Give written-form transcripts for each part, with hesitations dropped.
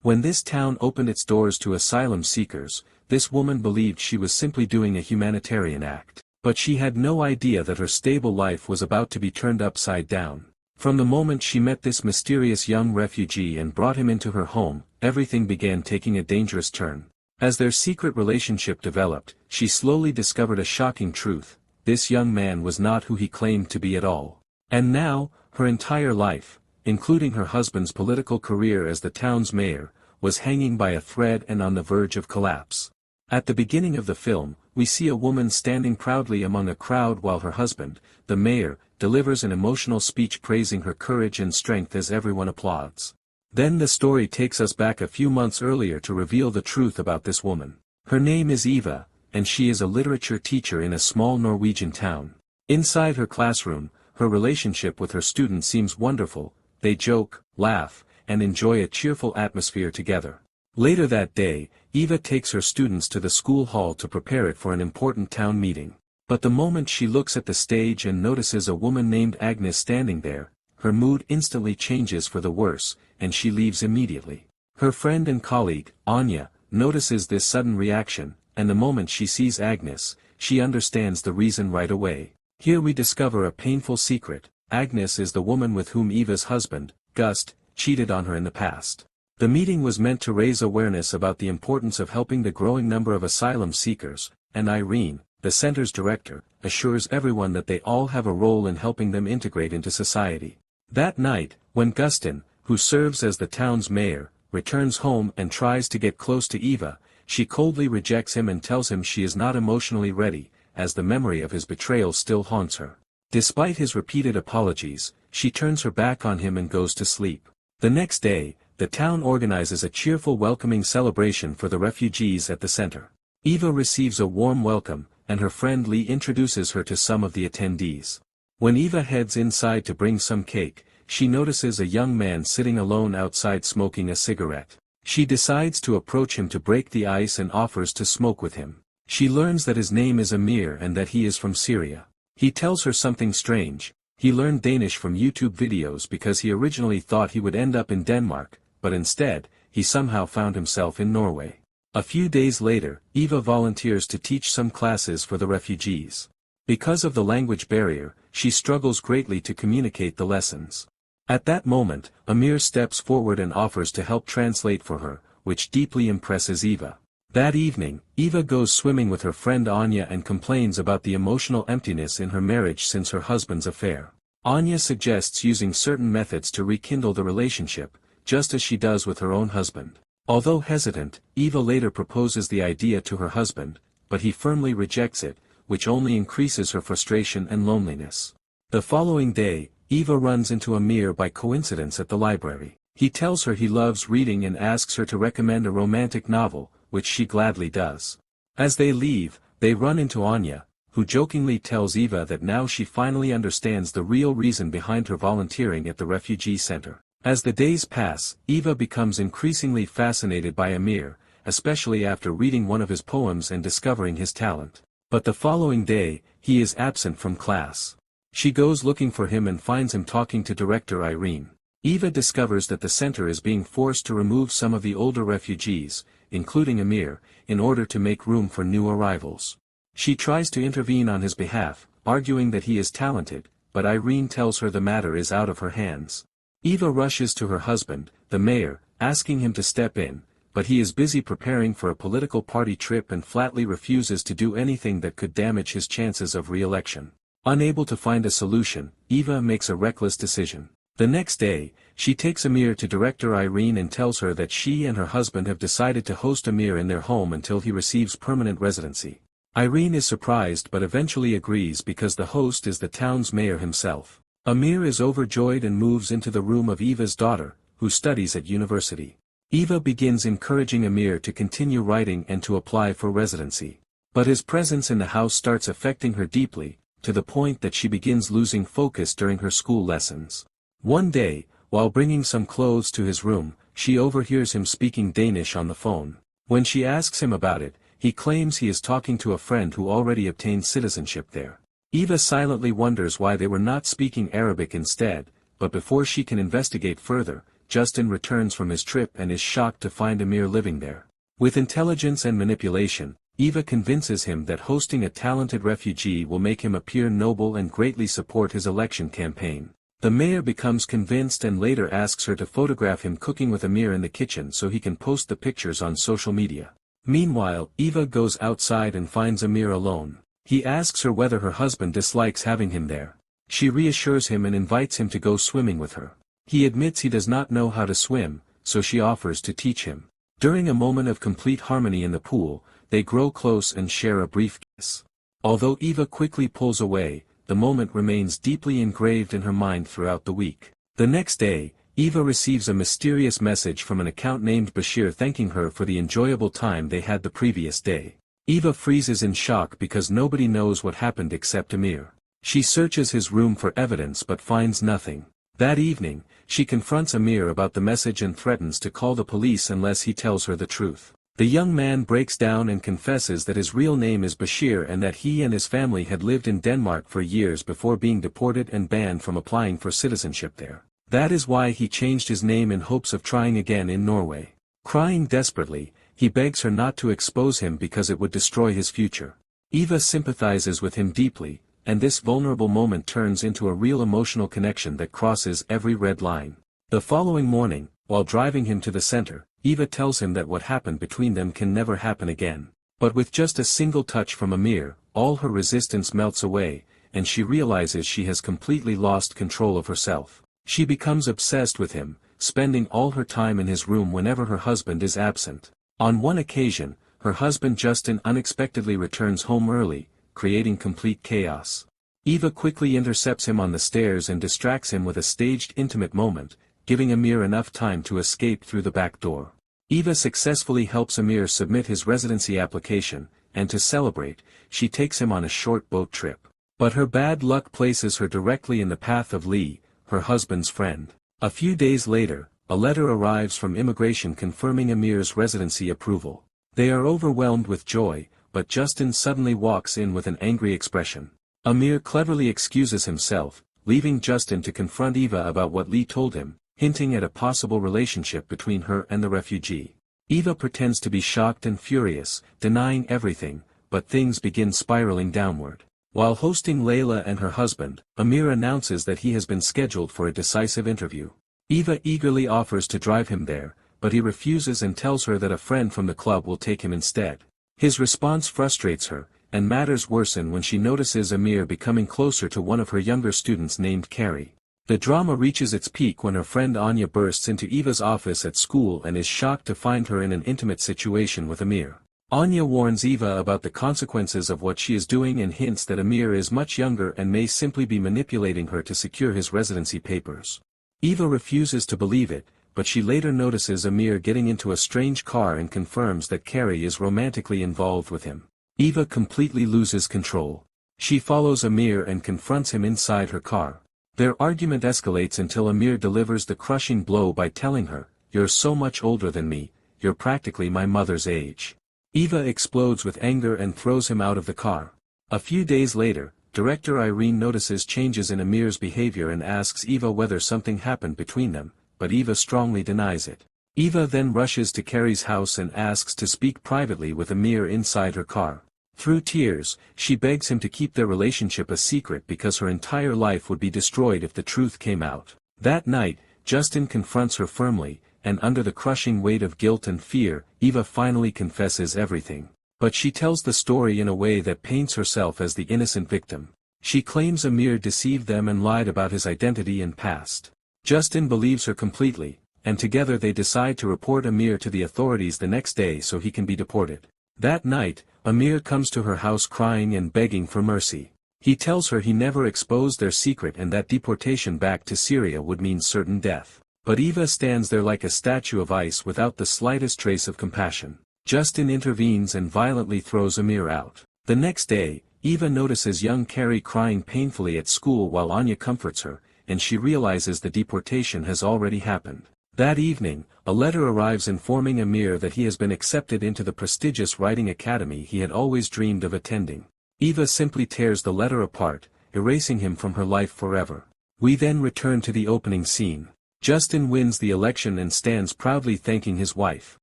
When this town opened its doors to asylum seekers, this woman believed she was simply doing a humanitarian act. But she had no idea that her stable life was about to be turned upside down. From the moment she met this mysterious young refugee and brought him into her home, everything began taking a dangerous turn. As their secret relationship developed, she slowly discovered a shocking truth: this young man was not who he claimed to be at all. And now, her entire life, including her husband's political career as the town's mayor, was hanging by a thread and on the verge of collapse. At the beginning of the film, we see a woman standing proudly among a crowd while her husband, the mayor, delivers an emotional speech praising her courage and strength as everyone applauds. Then the story takes us back a few months earlier to reveal the truth about this woman. Her name is Eva, and she is a literature teacher in a small Norwegian town. Inside her classroom, her relationship with her students seems wonderful. They joke, laugh, and enjoy a cheerful atmosphere together. Later that day, Eva takes her students to the school hall to prepare it for an important town meeting. But the moment she looks at the stage and notices a woman named Agnes standing there, her mood instantly changes for the worse, and she leaves immediately. Her friend and colleague, Anya, notices this sudden reaction, and the moment she sees Agnes, she understands the reason right away. Here we discover a painful secret: Agnes is the woman with whom Eva's husband, Gust, cheated on her in the past. The meeting was meant to raise awareness about the importance of helping the growing number of asylum seekers, and Irene, the center's director, assures everyone that they all have a role in helping them integrate into society. That night, when Gustin, who serves as the town's mayor, returns home and tries to get close to Eva, she coldly rejects him and tells him she is not emotionally ready, as the memory of his betrayal still haunts her. Despite his repeated apologies, she turns her back on him and goes to sleep. The next day, the town organizes a cheerful welcoming celebration for the refugees at the center. Eva receives a warm welcome, and her friend Lee introduces her to some of the attendees. When Eva heads inside to bring some cake, she notices a young man sitting alone outside smoking a cigarette. She decides to approach him to break the ice and offers to smoke with him. She learns that his name is Amir and that he is from Syria. He tells her something strange. He learned Danish from YouTube videos because he originally thought he would end up in Denmark, but instead, he somehow found himself in Norway. A few days later, Eva volunteers to teach some classes for the refugees. Because of the language barrier, she struggles greatly to communicate the lessons. At that moment, Amir steps forward and offers to help translate for her, which deeply impresses Eva. That evening, Eva goes swimming with her friend Anya and complains about the emotional emptiness in her marriage since her husband's affair. Anya suggests using certain methods to rekindle the relationship, just as she does with her own husband. Although hesitant, Eva later proposes the idea to her husband, but he firmly rejects it, which only increases her frustration and loneliness. The following day, Eva runs into Amir by coincidence at the library. He tells her he loves reading and asks her to recommend a romantic novel, which she gladly does. As they leave, they run into Anya, who jokingly tells Eva that now she finally understands the real reason behind her volunteering at the refugee center. As the days pass, Eva becomes increasingly fascinated by Amir, especially after reading one of his poems and discovering his talent. But the following day, he is absent from class. She goes looking for him and finds him talking to director Irene. Eva discovers that the center is being forced to remove some of the older refugees, including Amir, in order to make room for new arrivals. She tries to intervene on his behalf, arguing that he is talented, but Irene tells her the matter is out of her hands. Eva rushes to her husband, the mayor, asking him to step in, but he is busy preparing for a political party trip and flatly refuses to do anything that could damage his chances of re-election. Unable to find a solution, Eva makes a reckless decision. The next day, she takes Amir to director Irene and tells her that she and her husband have decided to host Amir in their home until he receives permanent residency. Irene is surprised but eventually agrees because the host is the town's mayor himself. Amir is overjoyed and moves into the room of Eva's daughter, who studies at university. Eva begins encouraging Amir to continue writing and to apply for residency. But his presence in the house starts affecting her deeply, to the point that she begins losing focus during her school lessons. One day, while bringing some clothes to his room, she overhears him speaking Danish on the phone. When she asks him about it, he claims he is talking to a friend who already obtained citizenship there. Eva silently wonders why they were not speaking Arabic instead, but before she can investigate further, Justin returns from his trip and is shocked to find Amir living there. With intelligence and manipulation, Eva convinces him that hosting a talented refugee will make him appear noble and greatly support his election campaign. The mayor becomes convinced and later asks her to photograph him cooking with Amir in the kitchen so he can post the pictures on social media. Meanwhile, Eva goes outside and finds Amir alone. He asks her whether her husband dislikes having him there. She reassures him and invites him to go swimming with her. He admits he does not know how to swim, so she offers to teach him. During a moment of complete harmony in the pool, they grow close and share a brief kiss. Although Eva quickly pulls away, the moment remains deeply engraved in her mind throughout the week. The next day, Eva receives a mysterious message from an account named Bashir thanking her for the enjoyable time they had the previous day. Eva freezes in shock because nobody knows what happened except Amir. She searches his room for evidence but finds nothing. That evening, she confronts Amir about the message and threatens to call the police unless he tells her the truth. The young man breaks down and confesses that his real name is Bashir and that he and his family had lived in Denmark for years before being deported and banned from applying for citizenship there. That is why he changed his name in hopes of trying again in Norway. Crying desperately, he begs her not to expose him because it would destroy his future. Eva sympathizes with him deeply, and this vulnerable moment turns into a real emotional connection that crosses every red line. The following morning, while driving him to the center, Eva tells him that what happened between them can never happen again. But with just a single touch from Amir, all her resistance melts away, and she realizes she has completely lost control of herself. She becomes obsessed with him, spending all her time in his room whenever her husband is absent. On one occasion, her husband Justin unexpectedly returns home early, creating complete chaos. Eva quickly intercepts him on the stairs and distracts him with a staged intimate moment, giving Amir enough time to escape through the back door. Eva successfully helps Amir submit his residency application, and to celebrate, she takes him on a short boat trip. But her bad luck places her directly in the path of Lee, her husband's friend. A few days later, a letter arrives from immigration confirming Amir's residency approval. They are overwhelmed with joy, but Justin suddenly walks in with an angry expression. Amir cleverly excuses himself, leaving Justin to confront Eva about what Lee told him, hinting at a possible relationship between her and the refugee. Eva pretends to be shocked and furious, denying everything, but things begin spiraling downward. While hosting Layla and her husband, Amir announces that he has been scheduled for a decisive interview. Eva eagerly offers to drive him there, but he refuses and tells her that a friend from the club will take him instead. His response frustrates her, and matters worsen when she notices Amir becoming closer to one of her younger students named Carrie. The drama reaches its peak when her friend Anya bursts into Eva's office at school and is shocked to find her in an intimate situation with Amir. Anya warns Eva about the consequences of what she is doing and hints that Amir is much younger and may simply be manipulating her to secure his residency papers. Eva refuses to believe it, but she later notices Amir getting into a strange car and confirms that Carrie is romantically involved with him. Eva completely loses control. She follows Amir and confronts him inside her car. Their argument escalates until Amir delivers the crushing blow by telling her, "You're so much older than me, you're practically my mother's age." Eva explodes with anger and throws him out of the car. A few days later, director Irene notices changes in Amir's behavior and asks Eva whether something happened between them, but Eva strongly denies it. Eva then rushes to Carrie's house and asks to speak privately with Amir inside her car. Through tears, she begs him to keep their relationship a secret because her entire life would be destroyed if the truth came out. That night, Justin confronts her firmly, and under the crushing weight of guilt and fear, Eva finally confesses everything. But she tells the story in a way that paints herself as the innocent victim. She claims Amir deceived them and lied about his identity and past. Justin believes her completely, and together they decide to report Amir to the authorities the next day so he can be deported. That night, Amir comes to her house crying and begging for mercy. He tells her he never exposed their secret and that deportation back to Syria would mean certain death. But Eva stands there like a statue of ice without the slightest trace of compassion. Justin intervenes and violently throws Amir out. The next day, Eva notices young Carrie crying painfully at school while Anya comforts her, and she realizes the deportation has already happened. That evening, a letter arrives informing Amir that he has been accepted into the prestigious writing academy he had always dreamed of attending. Eva simply tears the letter apart, erasing him from her life forever. We then return to the opening scene. Justin wins the election and stands proudly thanking his wife.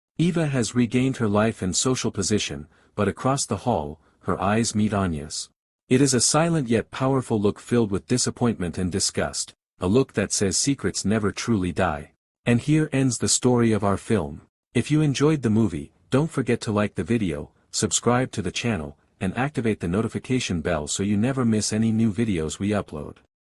Eva has regained her life and social position, but across the hall, her eyes meet Anya's. It is a silent yet powerful look filled with disappointment and disgust, a look that says secrets never truly die. And here ends the story of our film. If you enjoyed the movie, don't forget to like the video, subscribe to the channel, and activate the notification bell so you never miss any new videos we upload.